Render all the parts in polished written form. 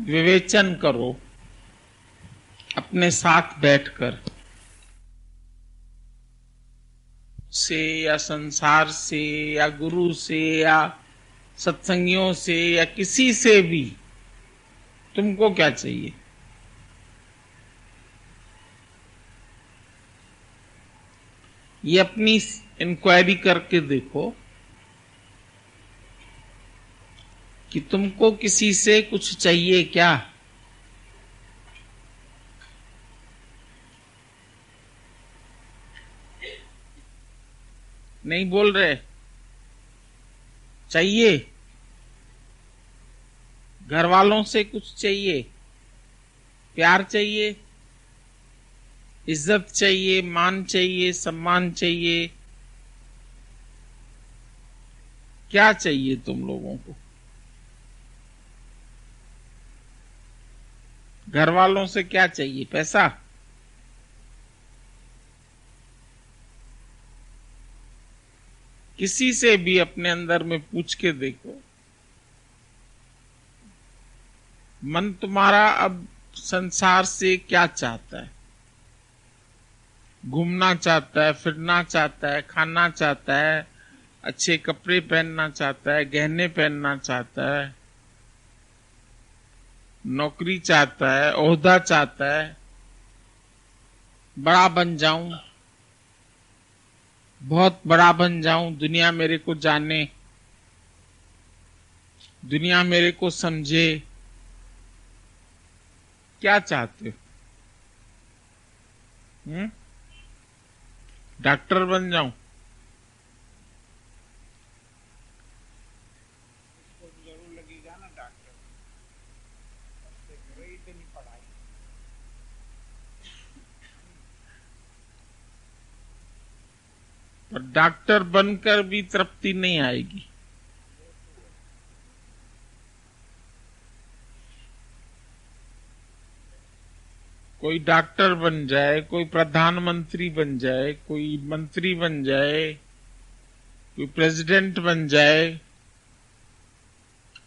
विवेचन करो अपने साथ बैठकर, से या संसार से या गुरु से या सत्संगियों से या किसी से भी तुमको क्या चाहिए। ये अपनी इंक्वायरी करके देखो कि तुमको किसी से कुछ चाहिए क्या। नहीं बोल रहे? चाहिए? घर वालों से कुछ चाहिए? प्यार चाहिए? इज्जत चाहिए? मान चाहिए? सम्मान चाहिए? क्या चाहिए तुम लोगों को? घर वालों से क्या चाहिए? पैसा? किसी से भी अपने अंदर में पूछ के देखो, मन तुम्हारा अब संसार से क्या चाहता है? घूमना चाहता है, फिरना चाहता है, खाना चाहता है, अच्छे कपड़े पहनना चाहता है, गहने पहनना चाहता है, नौकरी चाहता है, ओहदा चाहता है, बड़ा बन जाऊं, बहुत बड़ा बन जाऊं, दुनिया मेरे को जाने, दुनिया मेरे को समझे। क्या चाहते हो? डॉक्टर बन जाऊं? जरूर लगेगा ना डॉक्टर, इतनी पढ़ाई। पर डॉक्टर बनकर भी तृप्ति नहीं आएगी। कोई डॉक्टर बन जाए, कोई प्रधानमंत्री बन जाए, कोई मंत्री बन जाए, कोई प्रेसिडेंट बन जाए,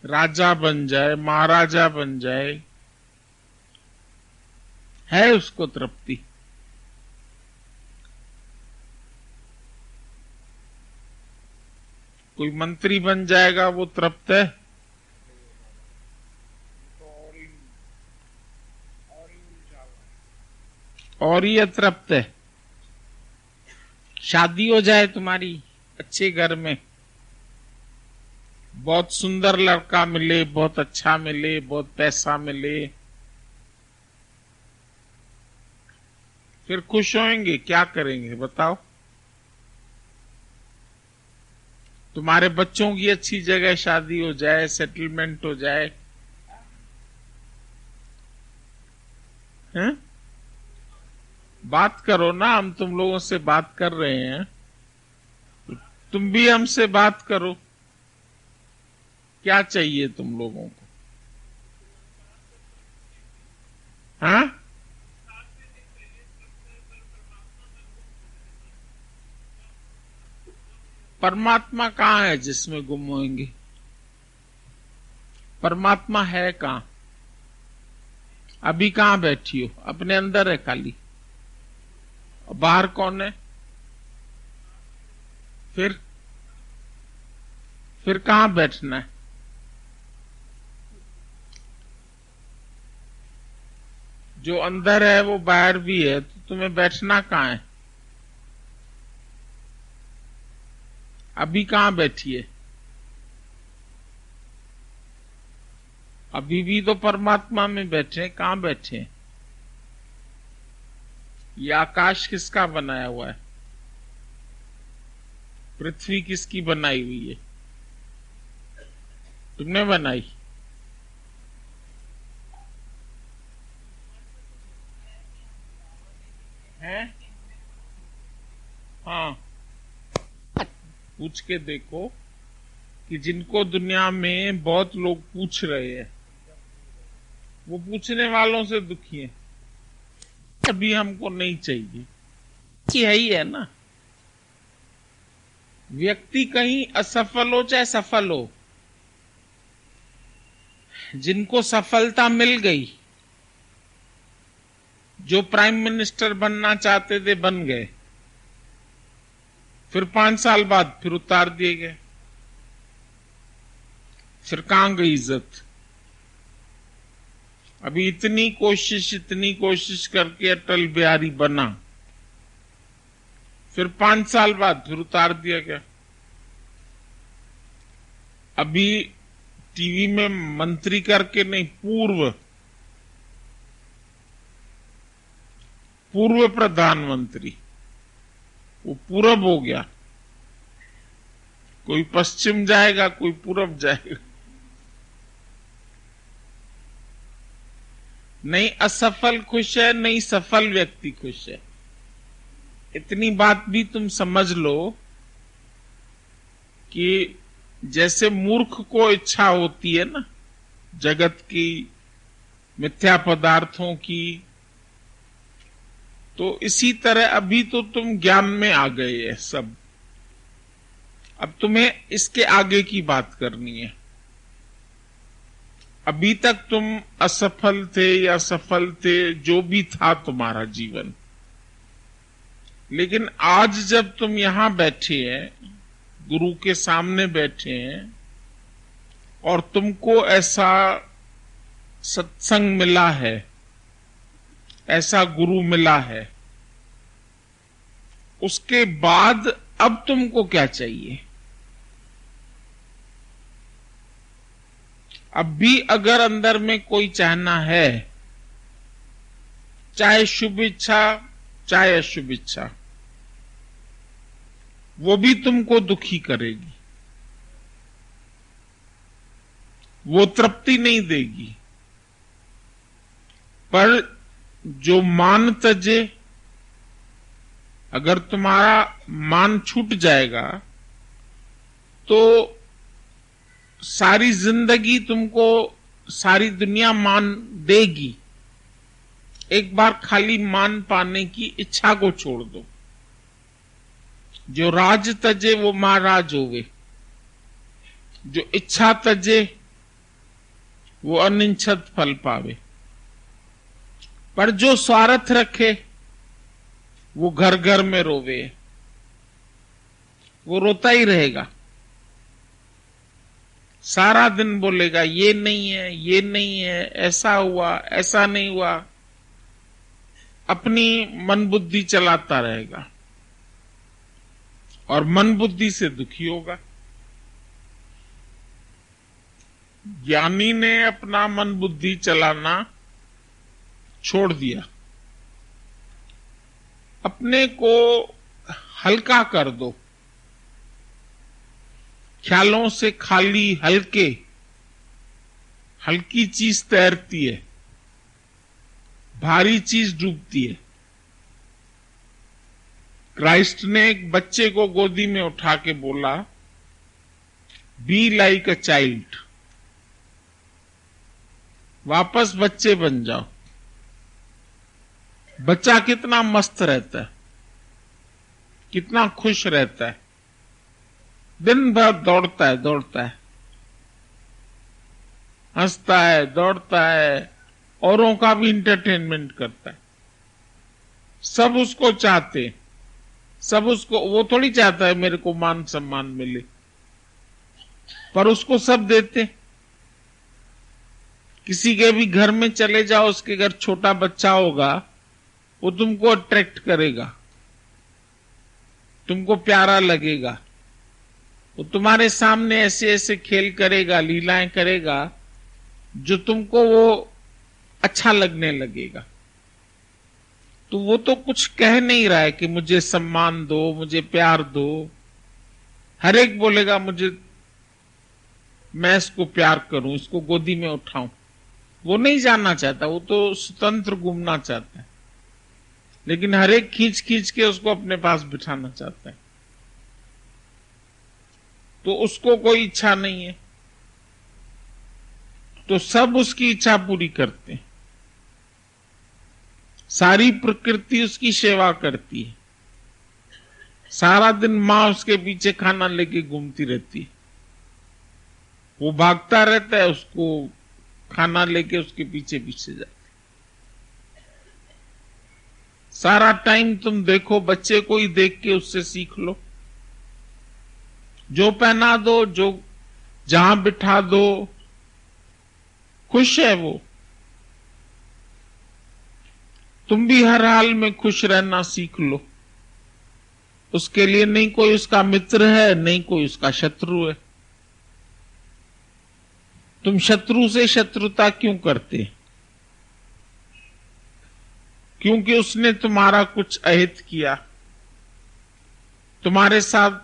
राजा बन जाए, महाराजा बन जाए, है उसको तृप्ति? कोई मंत्री बन जाएगा वो तृप्त है? और ही अतृप्त है। शादी हो जाए तुम्हारी अच्छे घर में, बहुत सुंदर लड़का मिले, बहुत अच्छा मिले, बहुत पैसा मिले, फिर खुश होंगे? क्या करेंगे बताओ? तुम्हारे बच्चों की अच्छी जगह शादी हो जाए, सेटलमेंट हो जाए, हैं? बात करो ना, हम तुम लोगों से बात कर रहे हैं, तुम भी हमसे बात करो। क्या चाहिए तुम लोगों को? हाँ? परमात्मा कहाँ है जिसमें गुम होंगे? परमात्मा है कहाँ? अभी कहाँ बैठी हो? अपने अंदर है खाली, बाहर कौन है? फिर कहाँ बैठना है? जो अंदर है वो बाहर भी है, तो तुम्हें बैठना कहाँ है? अभी कहाँ बैठी है? अभी भी तो परमात्मा में बैठे, कहाँ बैठे? ये आकाश किसका बनाया हुआ है? पृथ्वी किसकी बनाई हुई है? तुमने बनाई? है? हाँ, पूछ के देखो कि जिनको दुनिया में बहुत लोग पूछ रहे हैं, वो पूछने वालों से दुखी है। अभी हमको नहीं चाहिए, कि है ही है ना। व्यक्ति कहीं असफल हो चाहे सफल हो, जिनको सफलता मिल गई, जो प्राइम मिनिस्टर बनना चाहते थे बन गए, फिर 5 साल बाद फिर उतार दिए गए, फिर कहां गई इज्जत? अभी इतनी कोशिश करके अटल बिहारी बना, फिर 5 साल बाद फिर उतार दिया गया। अभी टीवी में मंत्री करके नहीं, पूर्व प्रधानमंत्री, वो पूरब हो गया। कोई पश्चिम जाएगा, कोई पूरब जाएगा। नहीं असफल खुश है, नहीं सफल व्यक्ति खुश है। इतनी बात भी तुम समझ लो कि जैसे मूर्ख को इच्छा होती है ना जगत की, मिथ्या पदार्थों की, तो इसी तरह अभी तो तुम ज्ञान में आ गए है सब। अब तुम्हें इसके आगे की बात करनी है। अभी तक तुम असफल थे या सफल थे, जो भी था तुम्हारा जीवन, लेकिन आज जब तुम यहां बैठे हैं, गुरु के सामने बैठे हैं, और तुमको ऐसा सत्संग मिला है, ऐसा गुरु मिला है, उसके बाद अब तुमको क्या चाहिए? अब भी अगर अंदर में कोई चाहना है, चाहे शुभ इच्छा चाहे अशुभ इच्छा, वो भी तुमको दुखी करेगी, वो तृप्ति नहीं देगी। पर जो मान तजे, अगर तुम्हारा मान छूट जाएगा तो सारी जिंदगी तुमको सारी दुनिया मान देगी। एक बार खाली मान पाने की इच्छा को छोड़ दो। जो राज तजे वो महाराज होवे, जो इच्छा तजे वो अनिच्छत फल पावे। पर जो स्वार्थ रखे वो घर घर में रोवे, वो रोता ही रहेगा। सारा दिन बोलेगा ये नहीं है, ये नहीं है, ऐसा हुआ, ऐसा नहीं हुआ, अपनी मन बुद्धि चलाता रहेगा और मन बुद्धि से दुखी होगा। ज्ञानी ने अपना मन बुद्धि चलाना छोड़ दिया। अपने को हल्का कर दो, ख्यालों से खाली, हल्की चीज तैरती है, भारी चीज डूबती है। क्राइस्ट ने एक बच्चे को गोदी में उठा के बोला, बी लाइक अ चाइल्ड, वापस बच्चे बन जाओ। बच्चा कितना मस्त रहता है, कितना खुश रहता है, दिन भर दौड़ता है, हंसता है, दौड़ता है, औरों का भी इंटरटेनमेंट करता है। सब उसको चाहते, सब उसको, वो थोड़ी चाहता है मेरे को मान सम्मान मिले, पर उसको सब देते। किसी के भी घर में चले जाओ, उसके घर छोटा बच्चा होगा, वो तुमको अट्रैक्ट करेगा, तुमको प्यारा लगेगा, वो तुम्हारे सामने ऐसे ऐसे खेल करेगा, लीलाएं करेगा, जो तुमको वो अच्छा लगने लगेगा। तो वो तो कुछ कह नहीं रहा है कि मुझे सम्मान दो, मुझे प्यार दो। हर एक बोलेगा मुझे, मैं इसको प्यार करूं, इसको गोदी में उठाऊं। वो नहीं जानना चाहता, वो तो स्वतंत्र घूमना चाहता है, लेकिन हर एक खींच खींच के उसको अपने पास बिठाना चाहता है। तो उसको कोई इच्छा नहीं है, तो सब उसकी इच्छा पूरी करते हैं। सारी प्रकृति उसकी सेवा करती है। सारा दिन मां उसके पीछे खाना लेके घूमती रहती है। वो भागता रहता है, उसको खाना लेके उसके पीछे पीछे जाती। सारा टाइम तुम देखो, बच्चे को ही देख के उससे सीख लो। जो पहना दो, जो जहां बिठा दो, खुश है वो। तुम भी हर हाल में खुश रहना सीख लो। उसके लिए नहीं कोई उसका मित्र है, नहीं कोई उसका शत्रु है। तुम शत्रु से शत्रुता क्यों करते? क्योंकि उसने तुम्हारा कुछ अहित किया, तुम्हारे साथ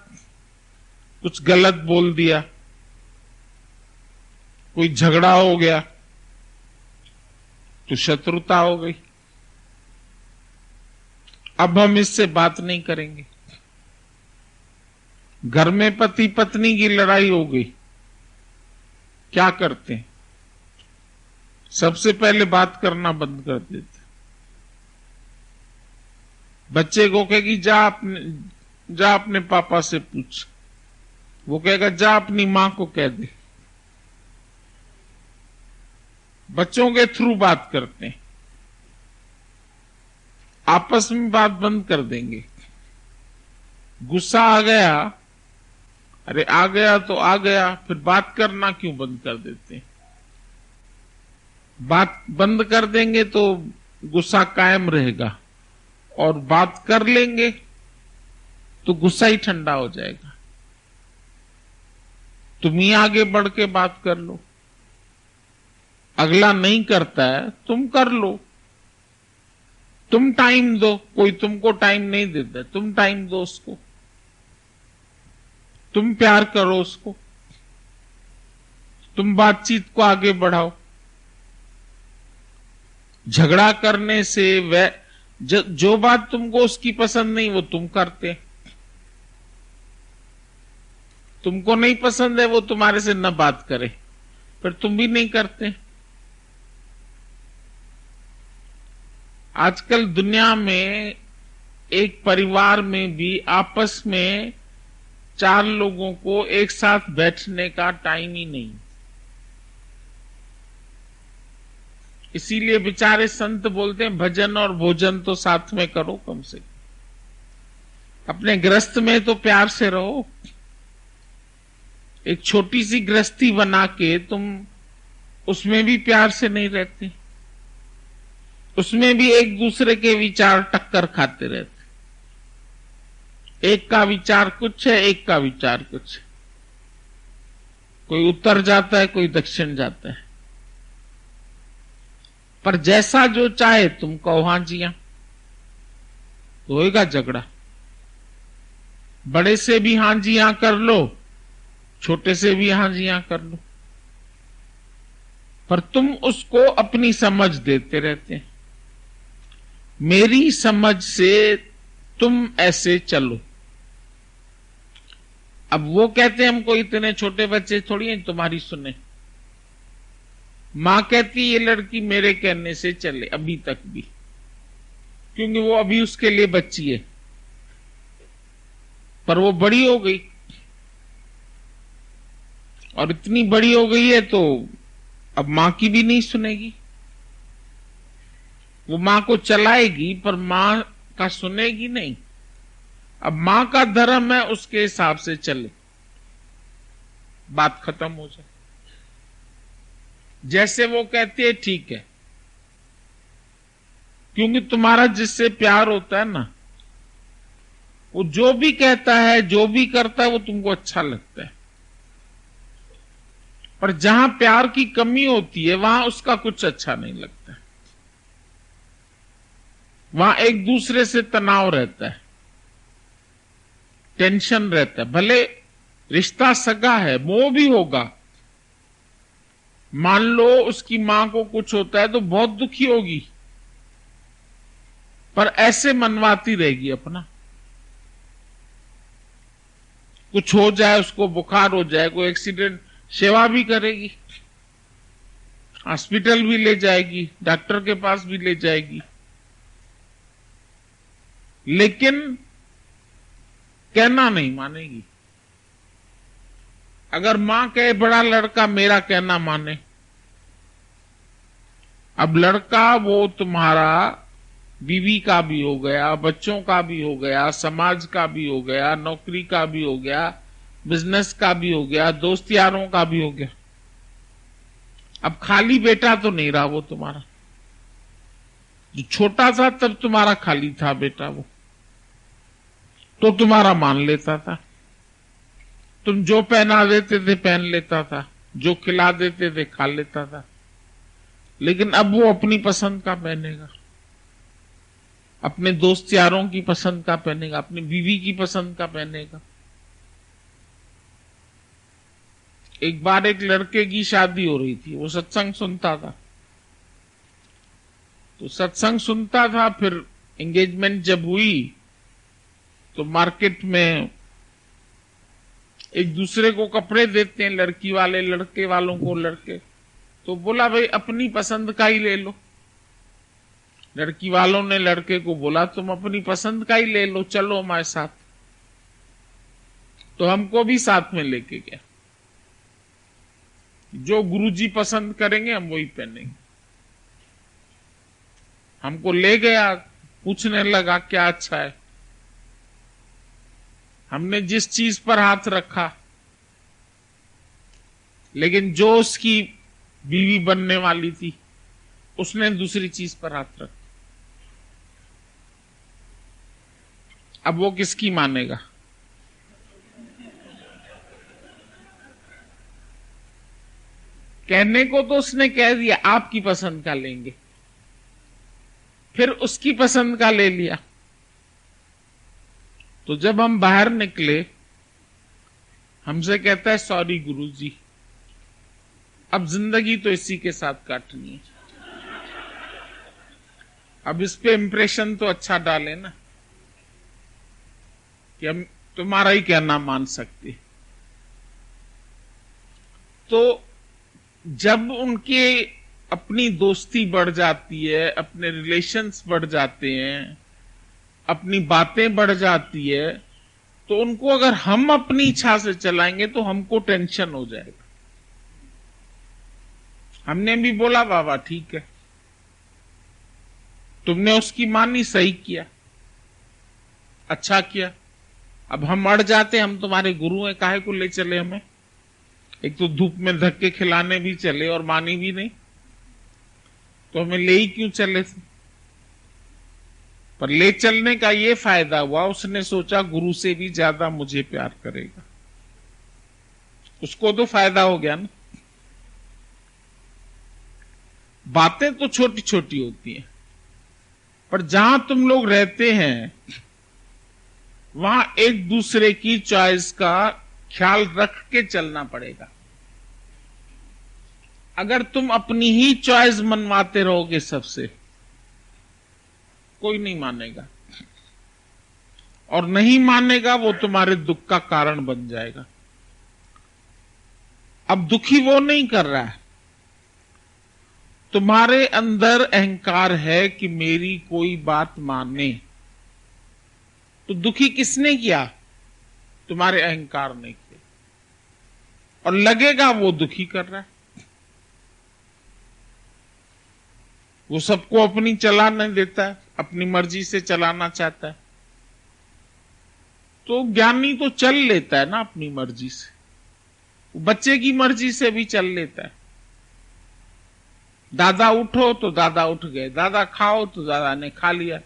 कुछ गलत बोल दिया, कोई झगड़ा हो गया, तो शत्रुता हो गई। अब हम इससे बात नहीं करेंगे। घर में पति पत्नी की लड़ाई हो गई, क्या करते हैं? सबसे पहले बात करना बंद कर देते। बच्चे को कहेगी जा अपने पापा से पूछ, वो कहेगा जा अपनी मां को कह दे। बच्चों के थ्रू बात करते हैं, आपस में बात बंद कर देंगे। गुस्सा आ गया, अरे आ गया तो आ गया, फिर बात करना क्यों बंद कर देते हैं? बात बंद कर देंगे तो गुस्सा कायम रहेगा, और बात कर लेंगे तो गुस्सा ही ठंडा हो जाएगा। तुम ही आगे बढ़ के बात कर लो। अगला नहीं करता है, तुम कर लो। तुम टाइम दो, कोई तुमको टाइम नहीं देता, तुम टाइम दो उसको। तुम प्यार करो उसको, तुम बातचीत को आगे बढ़ाओ। झगड़ा करने से वह जो बात तुमको उसकी पसंद नहीं वो तुम करते, तुमको नहीं पसंद है वो तुम्हारे से न बात करे, पर तुम भी नहीं करते। आजकल दुनिया में एक परिवार में भी आपस में 4 लोगों को एक साथ बैठने का टाइम ही नहीं। इसीलिए बेचारे संत बोलते हैं भजन और भोजन तो साथ में करो कम से कम। अपने गृहस्थ में तो प्यार से रहो। एक छोटी सी गृहस्थी बना के तुम उसमें भी प्यार से नहीं रहते, उसमें भी एक दूसरे के विचार टक्कर खाते रहते। एक का विचार कुछ है, एक का विचार कुछ है। कोई उत्तर जाता है, कोई दक्षिण जाता है। पर जैसा जो चाहे तुम कहो हां जी हां, तो होएगा झगड़ा। बड़े से भी हां जी हां कर लो, छोटे से भी हां जी हां कर लो, पर तुम उसको अपनी समझ देते रहते हैं। मेरी समझ से तुम ऐसे चलो। अब वो कहते हैं हमको इतने छोटे बच्चे थोड़ी हैं तुम्हारी सुने। मां कहती ये लड़की मेरे कहने से चले, अभी तक भी, क्योंकि वो अभी उसके लिए बच्ची है। पर वो बड़ी हो गई, और इतनी बड़ी हो गई है तो अब मां की भी नहीं सुनेगी। वो मां को चलाएगी पर मां का सुनेगी नहीं। अब मां का धर्म है उसके हिसाब से चले, बात खत्म हो जाए। जैसे वो कहती है ठीक है, क्योंकि तुम्हारा जिससे प्यार होता है ना, वो जो भी कहता है, जो भी करता है, वो तुमको अच्छा लगता है। पर जहां प्यार की कमी होती है वहां उसका कुछ अच्छा नहीं लगता है। वहां एक दूसरे से तनाव रहता है, टेंशन रहता है। भले रिश्ता सगा है, मोह भी होगा। मान लो उसकी मां को कुछ होता है तो बहुत दुखी होगी, पर ऐसे मनवाती रहेगी अपना। कुछ हो जाए, उसको बुखार हो जाए, कोई एक्सीडेंट, सेवा भी करेगी, हॉस्पिटल भी ले जाएगी, डॉक्टर के पास भी ले जाएगी। लेकिन कहना नहीं मानेगी। अगर मां कहे बड़ा लड़का मेरा कहना माने, अब लड़का वो तुम्हारा बीवी का भी हो गया, बच्चों का भी हो गया, समाज का भी हो गया, नौकरी का भी हो गया, बिजनेस का भी हो गया, दोस्त यारों का भी हो गया। अब खाली बेटा तो नहीं रहा वो तुम्हारा। जो छोटा था तब तुम्हारा खाली था बेटा, वो तो तुम्हारा मान लेता था। तुम जो पहना देते थे पहन लेता था, जो खिला देते थे खा लेता था। लेकिन अब वो अपनी पसंद का पहनेगा, अपने दोस्त यारों की पसंद का पहनेगा, अपनी बीवी की पसंद का पहनेगा। एक बार एक लड़के की शादी हो रही थी, वो सत्संग सुनता था। तो सत्संग सुनता था, फिर एंगेजमेंट जब हुई तो मार्केट में एक दूसरे को कपड़े देते हैं, लड़की वाले लड़के वालों को लड़के। तो बोला भाई अपनी पसंद का ही ले लो। लड़की वालों ने लड़के को बोला तुम अपनी पसंद का ही ले लो, चलो हमारे साथ। तो हमको भी साथ में लेके गया। जो गुरुजी पसंद करेंगे हम वही पहनेंगे। हमको ले गया, पूछने लगा क्या अच्छा है। हमने जिस चीज पर हाथ रखा, लेकिन जो उसकी बीवी बनने वाली थी उसने दूसरी चीज पर हाथ रखा। अब वो किसकी मानेगा? कहने को तो उसने कह दिया आपकी पसंद का लेंगे, फिर उसकी पसंद का ले लिया। तो जब हम बाहर निकले, हमसे कहता है सॉरी गुरुजी, अब जिंदगी तो इसी के साथ काटनी है। अब इस पे इम्प्रेशन तो अच्छा डाले ना कि हम तुम्हारा ही कहना मान सकते। तो जब उनके अपनी दोस्ती बढ़ जाती है, अपने रिलेशंस बढ़ जाते हैं, अपनी बातें बढ़ जाती है, तो उनको अगर हम अपनी इच्छा से चलाएंगे तो हमको टेंशन हो जाएगा। हमने भी बोला बाबा ठीक है, तुमने उसकी मानी, सही किया, अच्छा किया। अब हम अड़ जाते, हम तुम्हारे गुरु हैं, काहे को ले चले हमें? एक तो धूप में धक्के खिलाने भी चले और मानी भी नहीं, तो हमें ले ही क्यों चले थे? पर ले चलने का ये फायदा हुआ, उसने सोचा गुरु से भी ज्यादा मुझे प्यार करेगा, उसको तो फायदा हो गया ना। बातें तो छोटी छोटी होती हैं, पर जहां तुम लोग रहते हैं वहां एक दूसरे की चॉइस का ख्याल रख के चलना पड़ेगा। अगर तुम अपनी ही चॉइस मनवाते रहोगे सबसे, कोई नहीं मानेगा, और नहीं मानेगा वो तुम्हारे दुख का कारण बन जाएगा। अब दुखी वो नहीं कर रहा है, तुम्हारे अंदर अहंकार है कि मेरी कोई बात माने। तो दुखी किसने किया? तुम्हारे अहंकार ने किया, और लगेगा वो दुखी कर रहा है। वो सबको अपनी चलाने देता है, अपनी मर्जी से चलाना चाहता है। तो ज्ञानी तो चल लेता है ना अपनी मर्जी से, बच्चे की मर्जी से भी चल लेता है। दादा उठो तो दादा उठ गए, दादा खाओ तो दादा ने खा लिया,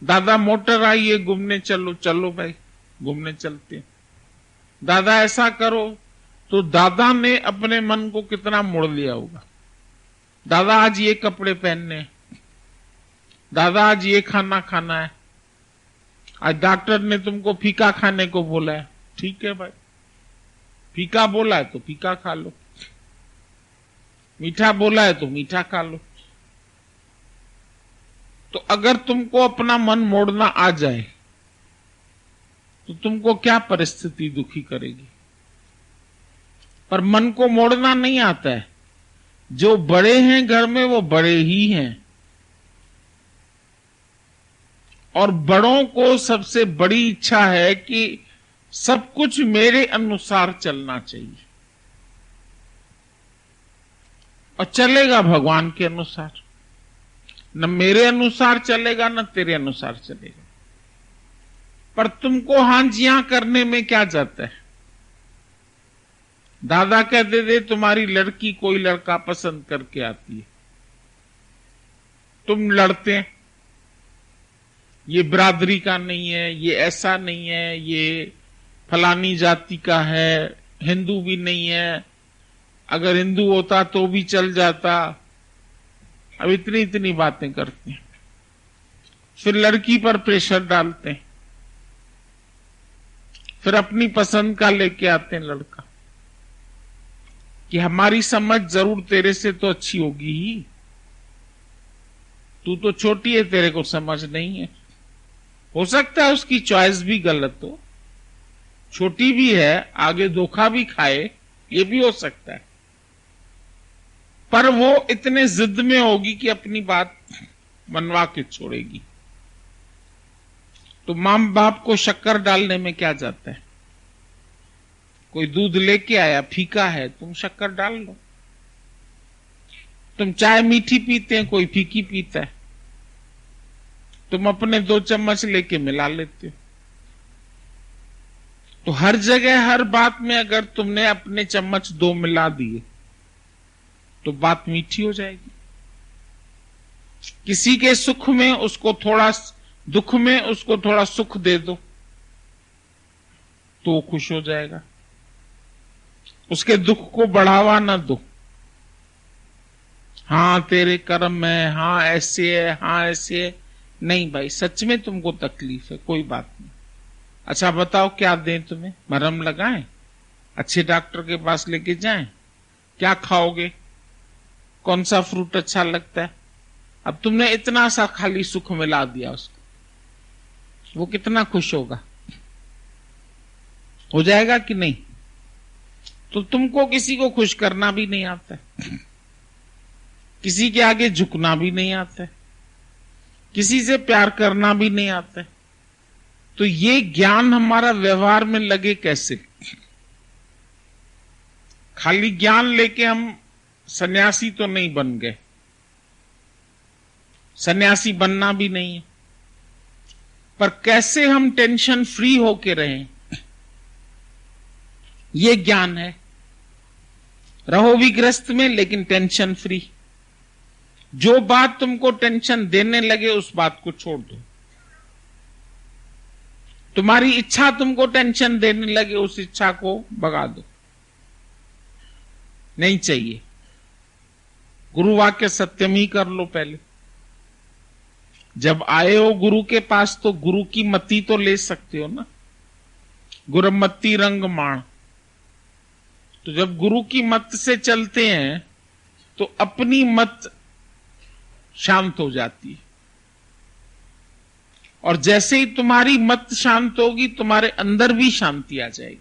दादा मोटर आई है घूमने चलो, चलो भाई घूमने चलते हैं। दादा ऐसा करो, तो दादा ने अपने मन को कितना मोड़ लिया होगा। दादा आज ये कपड़े पहनने हैं, दादा आज ये खाना खाना है, आज डॉक्टर ने तुमको फीका खाने को बोला है, ठीक है भाई, फीका बोला है तो फीका खा लो, मीठा बोला है तो मीठा खा लो। तो अगर तुमको अपना मन मोड़ना आ जाए तो तुमको क्या परिस्थिति दुखी करेगी? पर मन को मोड़ना नहीं आता है। जो बड़े हैं घर में वो बड़े ही हैं, और बड़ों को सबसे बड़ी इच्छा है कि सब कुछ मेरे अनुसार चलना चाहिए, और चलेगा भगवान के अनुसार। न मेरे अनुसार चलेगा न तेरे अनुसार चलेगा। पर तुमको हांजियां करने में क्या जाता है? दादा कहते थे तुम्हारी लड़की कोई लड़का पसंद करके आती है, तुम लड़ते हैं, ये बिरादरी का नहीं है, ये ऐसा नहीं है, ये फलानी जाति का है, हिंदू भी नहीं है, अगर हिंदू होता तो भी चल जाता। अब इतनी इतनी बातें करते हैं, फिर लड़की पर प्रेशर डालते हैं, फिर अपनी पसंद का लेके आते हैं लड़का कि हमारी समझ जरूर तेरे से तो अच्छी होगी ही, तू तो छोटी है, तेरे को समझ नहीं है। हो सकता है उसकी चॉइस भी गलत हो, छोटी भी है, आगे धोखा भी खाए, ये भी हो सकता है, पर वो इतने जिद में होगी कि अपनी बात मनवा के छोड़ेगी। तो मां बाप को शक्कर डालने में क्या जाता है? कोई दूध लेके आया, फीका है, तुम शक्कर डाल लो। तुम चाय मीठी पीते हैं, कोई फीकी पीता है, तुम अपने 2 चम्मच लेके मिला लेते हो। तो हर जगह हर बात में अगर तुमने अपने चम्मच 2 मिला दिए तो बात मीठी हो जाएगी। किसी के सुख में उसको थोड़ा, दुख में उसको थोड़ा सुख दे दो तो वो खुश हो जाएगा। उसके दुख को बढ़ावा ना दो, हाँ तेरे कर्म है, हाँ ऐसे है, हाँ ऐसे है। नहीं भाई, सच में तुमको तकलीफ है, कोई बात नहीं। अच्छा बताओ क्या दें तुम्हें? मरहम लगाएं? अच्छे डॉक्टर के पास लेके जाएं? क्या खाओगे? कौन सा फ्रूट अच्छा लगता है? अब तुमने इतना सा खाली सुख मिला दिया उसको, वो कितना खुश होगा? हो जाएगा कि नहीं? तो तुमको किसी को खुश करना भी नहीं आता है, किसी के आगे झुकना भी नहीं आता है, किसी से प्यार करना भी नहीं आता है। तो ये ज्ञान हमारा व्यवहार में लगे कैसे? खाली ज्ञान लेके हम सन्यासी तो नहीं बन गए, सन्यासी बनना भी नहीं है, पर कैसे हम टेंशन फ्री होके रहें, ये ज्ञान है। रहो भी ग्रस्त में लेकिन टेंशन फ्री। जो बात तुमको टेंशन देने लगे उस बात को छोड़ दो। तुम्हारी इच्छा तुमको टेंशन देने लगे, उस इच्छा को भगा दो, नहीं चाहिए। गुरु वाक्य सत्यम ही कर लो पहले। जब आए हो गुरु के पास तो गुरु की मति तो ले सकते हो ना, गुरुमति रंग माण। तो जब गुरु की मत से चलते हैं तो अपनी मत शांत हो जाती है, और जैसे ही तुम्हारी मत शांत होगी तुम्हारे अंदर भी शांति आ जाएगी।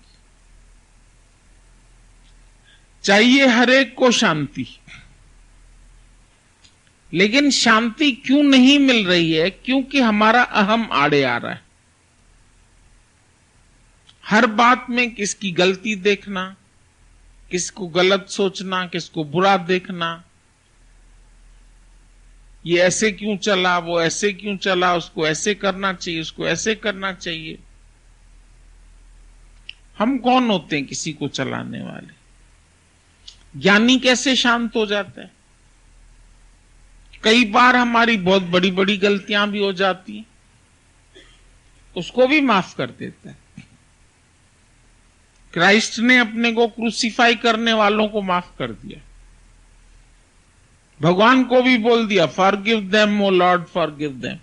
चाहिए हर एक को शांति, लेकिन शांति क्यों नहीं मिल रही है? क्योंकि हमारा अहम आड़े आ रहा है। हर बात में किसकी गलती देखना, किसको गलत सोचना, किसको बुरा देखना, ये ऐसे क्यों चला, वो ऐसे क्यों चला, उसको ऐसे करना चाहिए, उसको ऐसे करना चाहिए। हम कौन होते हैं किसी को चलाने वाले? ज्ञानी कैसे शांत हो जाता है? कई बार हमारी बहुत बड़ी बड़ी गलतियां भी हो जाती हैं, उसको भी माफ कर देता है। क्राइस्ट ने अपने को क्रूसीफाई करने वालों को माफ कर दिया। भगवान को भी बोल दिया, फॉरगिव देम ओ लॉर्ड, फॉरगिव देम।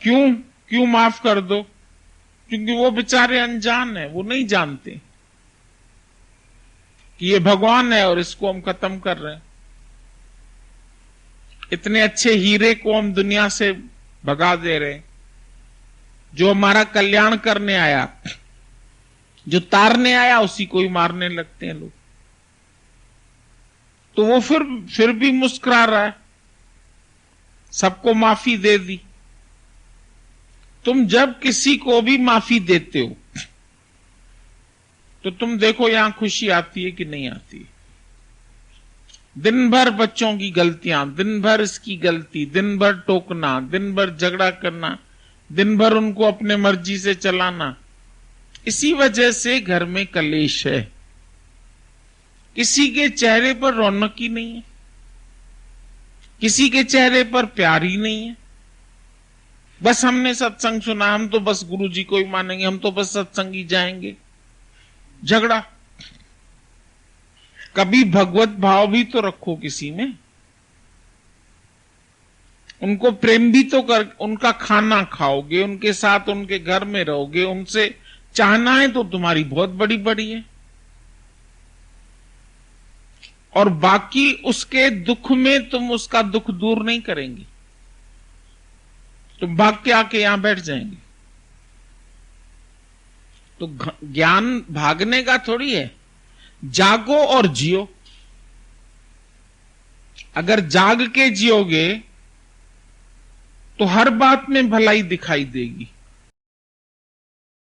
क्यों माफ कर दो? क्योंकि वो बेचारे अनजान है, वो नहीं जानते कि ये भगवान है और इसको हम खत्म कर रहे हैं। इतने अच्छे हीरे को हम दुनिया से भगा दे रहे हैं। जो हमारा कल्याण करने आया, जो तारने आया, उसी को ही मारने लगते हैं लोग। तो वो फिर भी मुस्कुरा रहा है, सबको माफी दे दी। तुम जब किसी को भी माफी देते हो तो तुम देखो यहां खुशी आती है कि नहीं आती है? दिन भर बच्चों की गलतियां, दिन भर इसकी गलती, दिन भर टोकना, दिन भर झगड़ा करना, दिन भर उनको अपने मर्जी से चलाना। इसी वजह से घर में कलेश है। किसी के चेहरे पर रौनक ही नहीं है, किसी के चेहरे पर प्यार ही नहीं है। बस हमने सत्संग सुना, हम तो बस गुरु जी को ही मानेंगे, हम तो बस सत्संग ही जाएंगे। झगड़ा। कभी भगवत भाव भी तो रखो किसी में, उनको प्रेम भी तो कर, उनका खाना खाओगे, उनके साथ उनके घर में रहोगे, उनसे चाहनाएं तो तुम्हारी बहुत बड़ी बड़ी है, और बाकी उसके दुख में तुम उसका दुख दूर नहीं करेंगे, तुम भाग के आके यहां बैठ जाएंगे। तो ज्ञान भागने का थोड़ी है, जागो और जियो। अगर जाग के जियोगे तो हर बात में भलाई दिखाई देगी।